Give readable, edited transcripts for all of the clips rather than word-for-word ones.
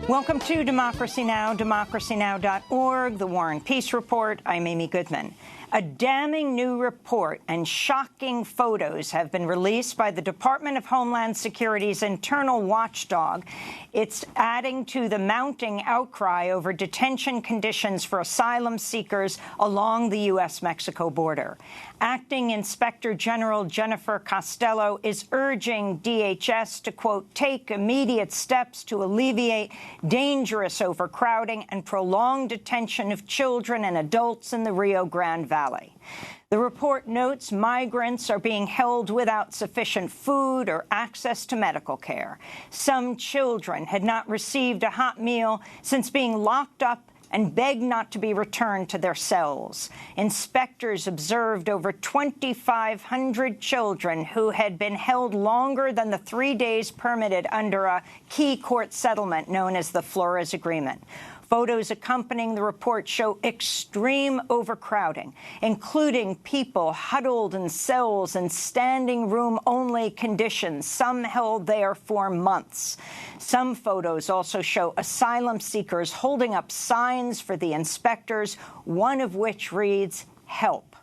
Welcome to Democracy Now!, democracynow.org, The War and Peace Report. I'm Amy Goodman. A damning new report and shocking photos have been released by the Department of Homeland Security's internal watchdog. It's adding to the mounting outcry over detention conditions for asylum seekers along the U.S.-Mexico border. Acting Inspector General Jennifer Costello is urging DHS to, quote, take immediate steps to alleviate dangerous overcrowding and prolonged detention of children and adults in the Rio Grande Valley. The report notes migrants are being held without sufficient food or access to medical care. Some children had not received a hot meal since being locked up and begged not to be returned to their cells. Inspectors observed over 2,500 children who had been held longer than the 3 days permitted under a key court settlement known as the Flores Agreement. Photos accompanying the report show extreme overcrowding, including people huddled in cells in standing room-only conditions, some held there for months. Some photos also show asylum seekers holding up signs for the inspectors, one of which reads, "Help."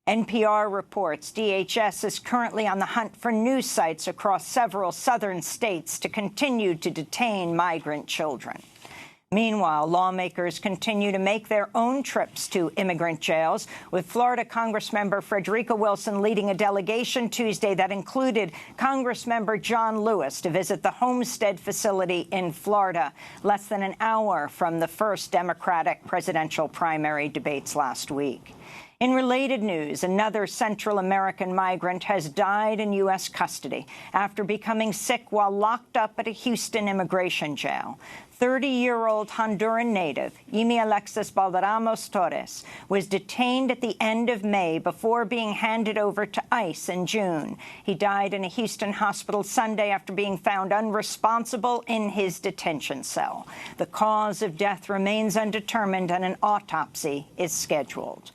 NPR reports DHS is currently on the hunt for new sites across several southern states to continue to detain migrant children. Meanwhile, lawmakers continue to make their own trips to immigrant jails, with Florida Congressmember Frederica Wilson leading a delegation Tuesday that included Congressmember John Lewis to visit the Homestead facility in Florida, less than an hour from the first Democratic presidential primary debates last week. In related news, another Central American migrant has died in U.S. custody after becoming sick while locked up at a Houston immigration jail. 30-year-old Honduran native, Imi Alexis Valderramos Torres, was detained at the end of May before being handed over to ICE in June. He died in a Houston hospital Sunday after being found unresponsible in his detention cell. The cause of death remains undetermined and an autopsy is scheduled.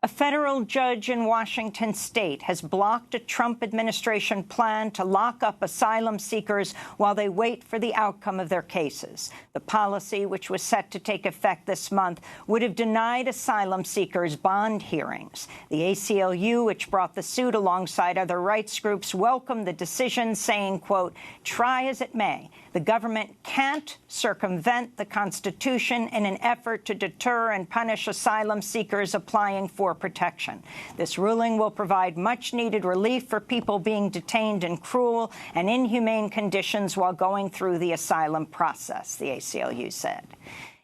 A federal judge in Washington state has blocked a Trump administration plan to lock up asylum seekers while they wait for the outcome of their cases. The policy, which was set to take effect this month, would have denied asylum seekers bond hearings. The ACLU, which brought the suit alongside other rights groups, welcomed the decision, saying, quote, try as it may, the government can't circumvent the Constitution in an effort to deter and punish asylum seekers applying for protection. This ruling will provide much-needed relief for people being detained in cruel and inhumane conditions while going through the asylum process, the ACLU said.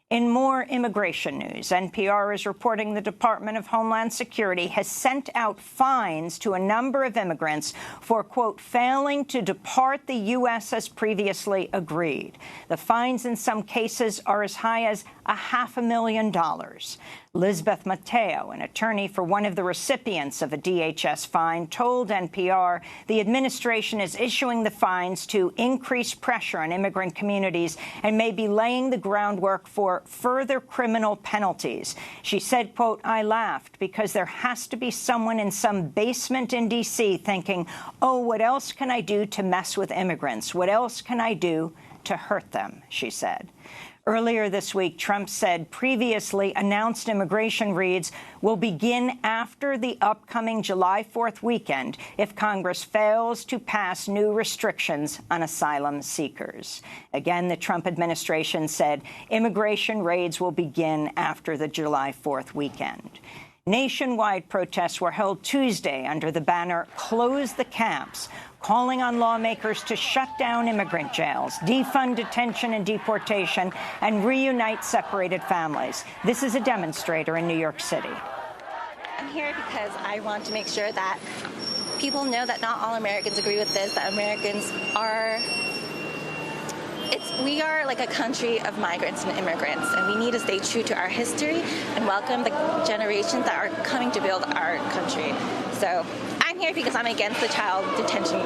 In more immigration news, NPR is reporting the Department of Homeland Security has sent out fines to a number of immigrants for, quote, failing to depart the U.S. as previously agreed. The fines in some cases are as high as $500,000. Lisbeth Mateo, an attorney for one of the recipients of a DHS fine, told NPR the administration is issuing the fines to increase pressure on immigrant communities and may be laying the groundwork for further criminal penalties. She said, quote, I laughed because there has to be someone in some basement in D.C. thinking, oh, what else can I do to mess with immigrants? What else can I do to hurt them, she said. Earlier this week, Trump said previously announced immigration raids will begin after the upcoming July 4th weekend if Congress fails to pass new restrictions on asylum seekers. Again, the Trump administration said immigration raids will begin after the July 4th weekend. Nationwide protests were held Tuesday under the banner Close the Camps, calling on lawmakers to shut down immigrant jails, defund detention and deportation, and reunite separated families. This is a demonstrator in New York City. I'm here because I want to make sure that people know that not all Americans agree with this, that Americans are... We are like a country of migrants and immigrants, and we need to stay true to our history and welcome the generations that are coming to build our country. So I'm here because I'm against the child detention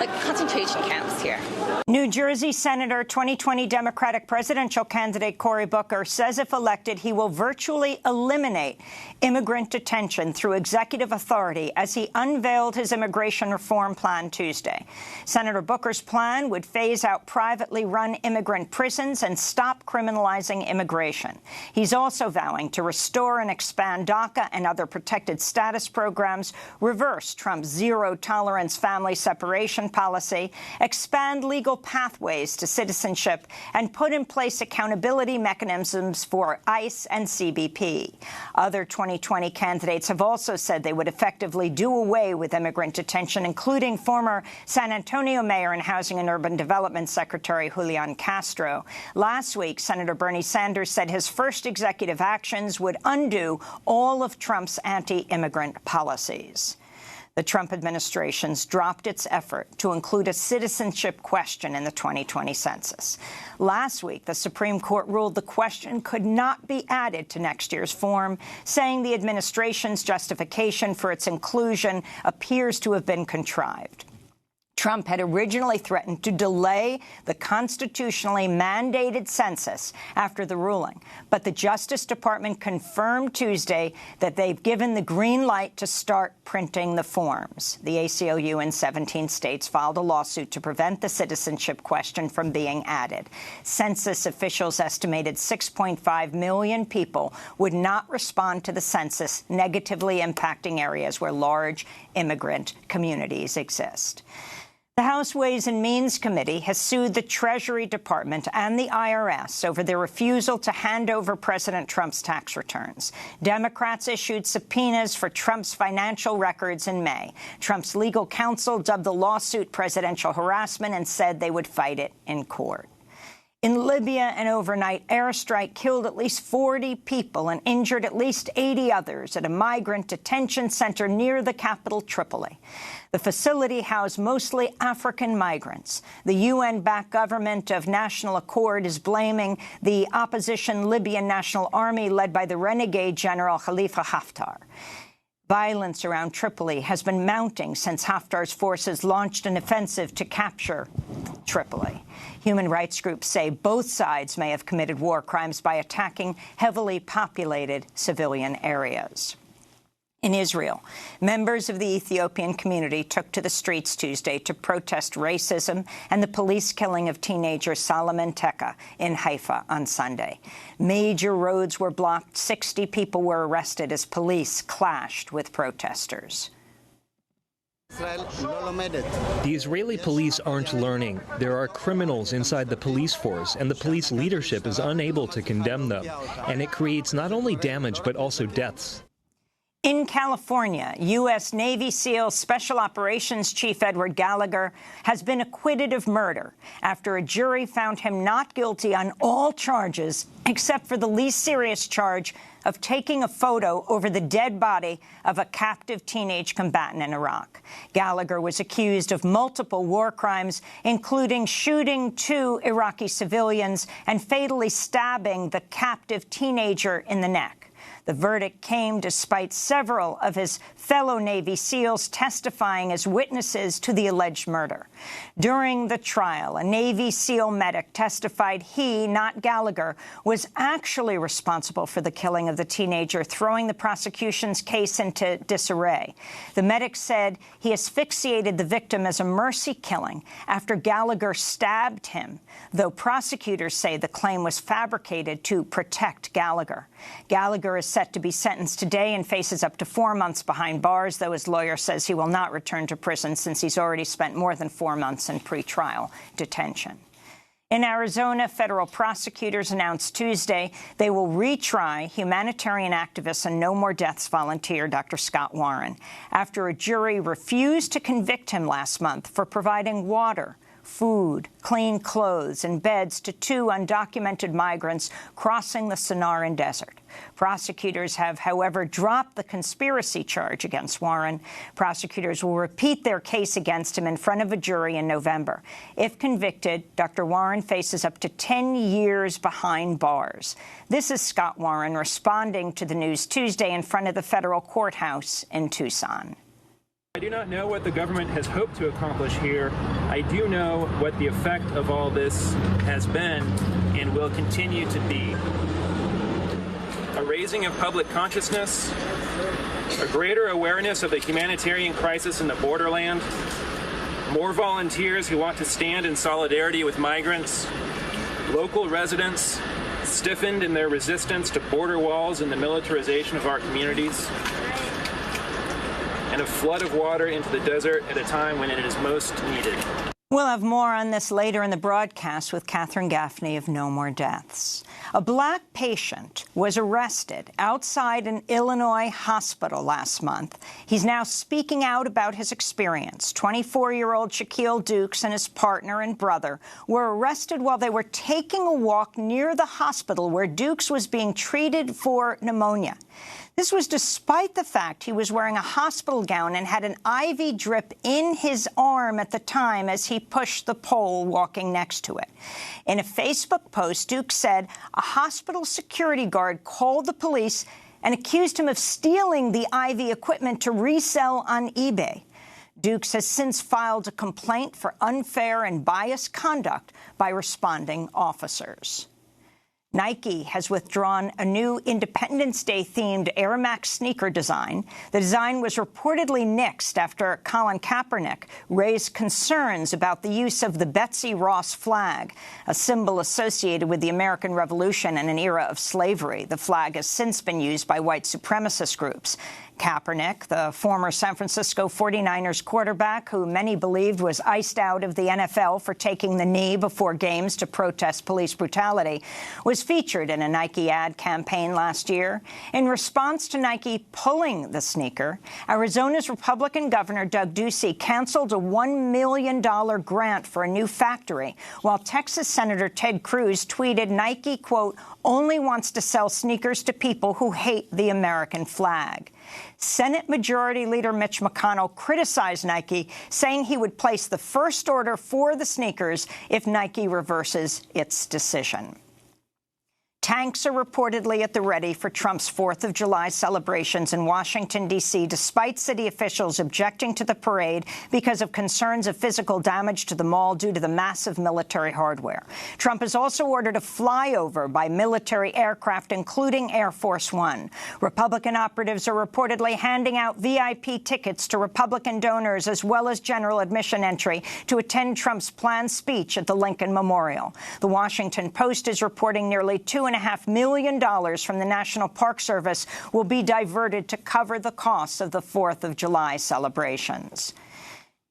like concentration camps here. New Jersey Senator 2020 Democratic presidential candidate Cory Booker says if elected, he will virtually eliminate immigrant detention through executive authority as he unveiled his immigration reform plan Tuesday. Senator Booker's plan would phase out privately run immigrant prisons and stop criminalizing immigration. He's also vowing to restore and expand DACA and other protected status programs, reverse Trump's zero-tolerance family separation policy, expand legal pathways to citizenship, and put in place accountability mechanisms for ICE and CBP. Other 2020 candidates have also said they would effectively do away with immigrant detention, including former San Antonio Mayor and Housing and Urban Development Secretary Julian Castro. Last week, Senator Bernie Sanders said his first executive actions would undo all of Trump's anti-immigrant policies. The Trump administration's dropped its effort to include a citizenship question in the 2020 census. Last week, the Supreme Court ruled the question could not be added to next year's form, saying the administration's justification for its inclusion appears to have been contrived. Trump had originally threatened to delay the constitutionally mandated census after the ruling, but the Justice Department confirmed Tuesday that they've given the green light to start printing the forms. The ACLU in 17 states filed a lawsuit to prevent the citizenship question from being added. Census officials estimated 6.5 million people would not respond to the census, negatively impacting areas where large immigrant communities exist. The House Ways and Means Committee has sued the Treasury Department and the IRS over their refusal to hand over President Trump's tax returns. Democrats issued subpoenas for Trump's financial records in May. Trump's legal counsel dubbed the lawsuit presidential harassment and said they would fight it in court. In Libya, an overnight airstrike killed at least 40 people and injured at least 80 others at a migrant detention center near the capital, Tripoli. The facility housed mostly African migrants. The UN-backed government of National Accord is blaming the opposition Libyan National Army led by the renegade General Khalifa Haftar. Violence around Tripoli has been mounting since Haftar's forces launched an offensive to capture Tripoli. Human rights groups say both sides may have committed war crimes by attacking heavily populated civilian areas. In Israel, members of the Ethiopian community took to the streets Tuesday to protest racism and the police killing of teenager Solomon Teka in Haifa on Sunday. Major roads were blocked. 60 people were arrested as police clashed with protesters. The Israeli police aren't learning. There are criminals inside the police force, and the police leadership is unable to condemn them. And it creates not only damage, but also deaths. In California, U.S. Navy SEAL Special Operations Chief Edward Gallagher has been acquitted of murder after a jury found him not guilty on all charges except for the least serious charge of taking a photo over the dead body of a captive teenage combatant in Iraq. Gallagher was accused of multiple war crimes, including shooting 2 Iraqi civilians and fatally stabbing the captive teenager in the neck. The verdict came despite several of his fellow Navy SEALs testifying as witnesses to the alleged murder. During the trial, a Navy SEAL medic testified he, not Gallagher, was actually responsible for the killing of the teenager, throwing the prosecution's case into disarray. The medic said he asphyxiated the victim as a mercy killing after Gallagher stabbed him, though prosecutors say the claim was fabricated to protect Gallagher. Gallagher is set to be sentenced today and faces up to 4 months behind bars, though his lawyer says he will not return to prison since he's already spent more than 4 months in pretrial detention. In Arizona, federal prosecutors announced Tuesday they will retry humanitarian activist and No More Deaths volunteer Dr. Scott Warren after a jury refused to convict him last month for providing water, food, clean clothes, and beds to 2 undocumented migrants crossing the Sonoran Desert. Prosecutors have, however, dropped the conspiracy charge against Warren. Prosecutors will repeat their case against him in front of a jury in November. If convicted, Dr. Warren faces up to 10 years behind bars. This is Scott Warren responding to the news Tuesday in front of the federal courthouse in Tucson. I do not know what the government has hoped to accomplish here. I do know what the effect of all this has been and will continue to be. A raising of public consciousness, a greater awareness of the humanitarian crisis in the borderland, more volunteers who want to stand in solidarity with migrants, local residents stiffened in their resistance to border walls and the militarization of our communities, and a flood of water into the desert at a time when it is most needed. We'll have more on this later in the broadcast with Catherine Gaffney of No More Deaths. A black patient was arrested outside an Illinois hospital last month. He's now speaking out about his experience. 24-year-old Shaquille Dukes and his partner and brother were arrested while they were taking a walk near the hospital where Dukes was being treated for pneumonia. This was despite the fact he was wearing a hospital gown and had an IV drip in his arm at the time as he pushed the pole walking next to it. In a Facebook post, Dukes said a hospital security guard called the police and accused him of stealing the IV equipment to resell on eBay. Dukes has since filed a complaint for unfair and biased conduct by responding officers. Nike has withdrawn a new Independence Day-themed Air Max sneaker design. The design was reportedly nixed after Colin Kaepernick raised concerns about the use of the Betsy Ross flag, a symbol associated with the American Revolution and an era of slavery. The flag has since been used by white supremacist groups. Kaepernick, the former San Francisco 49ers quarterback, who many believed was iced out of the NFL for taking the knee before games to protest police brutality, was featured in a Nike ad campaign last year. In response to Nike pulling the sneaker, Arizona's Republican Governor Doug Ducey canceled a $1 million grant for a new factory, while Texas Senator Ted Cruz tweeted Nike, quote, only wants to sell sneakers to people who hate the American flag. Senate Majority Leader Mitch McConnell criticized Nike, saying he would place the first order for the sneakers if Nike reverses its decision. Tanks are reportedly at the ready for Trump's 4th of July celebrations in Washington, D.C., despite city officials objecting to the parade because of concerns of physical damage to the mall due to the massive military hardware. Trump has also ordered a flyover by military aircraft, including Air Force One. Republican operatives are reportedly handing out VIP tickets to Republican donors as well as general admission entry to attend Trump's planned speech at the Lincoln Memorial. The Washington Post is reporting nearly $2.5 million from the National Park Service will be diverted to cover the costs of the 4th of July celebrations.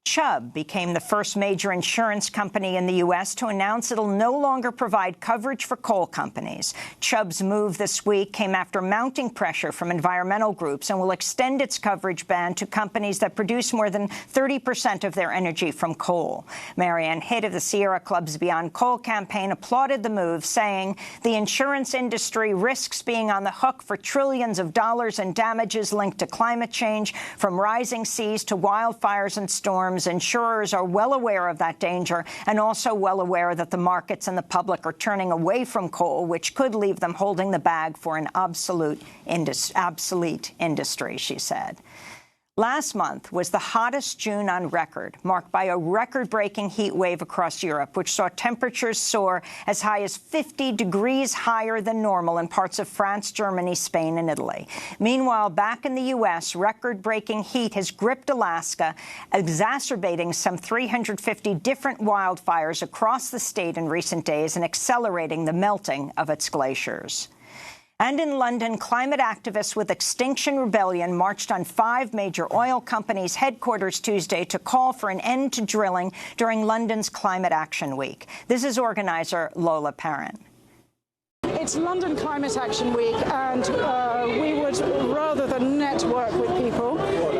Chubb became the first major insurance company in the U.S. to announce it'll no longer provide coverage for coal companies. Chubb's move this week came after mounting pressure from environmental groups and will extend its coverage ban to companies that produce more than 30% of their energy from coal. Marianne Hitt of the Sierra Club's Beyond Coal campaign applauded the move, saying the insurance industry risks being on the hook for trillions of dollars in damages linked to climate change, from rising seas to wildfires and storms. Insurers are well aware of that danger and also well aware that the markets and the public are turning away from coal, which could leave them holding the bag for an obsolete industry, she said. Last month was the hottest June on record, marked by a record-breaking heat wave across Europe, which saw temperatures soar as high as 50 degrees higher than normal in parts of France, Germany, Spain, and Italy. Meanwhile, back in the U.S., record-breaking heat has gripped Alaska, exacerbating some 350 different wildfires across the state in recent days and accelerating the melting of its glaciers. And in London, climate activists with Extinction Rebellion marched on 5 major oil companies' headquarters Tuesday to call for an end to drilling during London's Climate Action Week. This is organizer Lola Perrin. It's London Climate Action Week, and we would, rather than network with people,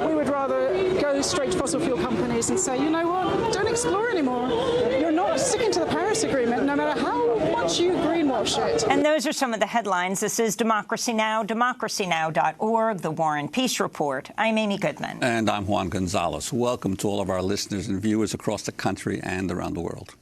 we would rather go straight to fossil fuel companies and say, you know what, don't explore anymore. You're not sticking to the Paris Agreement, no matter how much you greenwash it. And those are some of the headlines. This is Democracy Now!, democracynow.org, The War and Peace Report. I'm Amy Goodman. And I'm Juan Gonzalez. Welcome to all of our listeners and viewers across the country and around the world.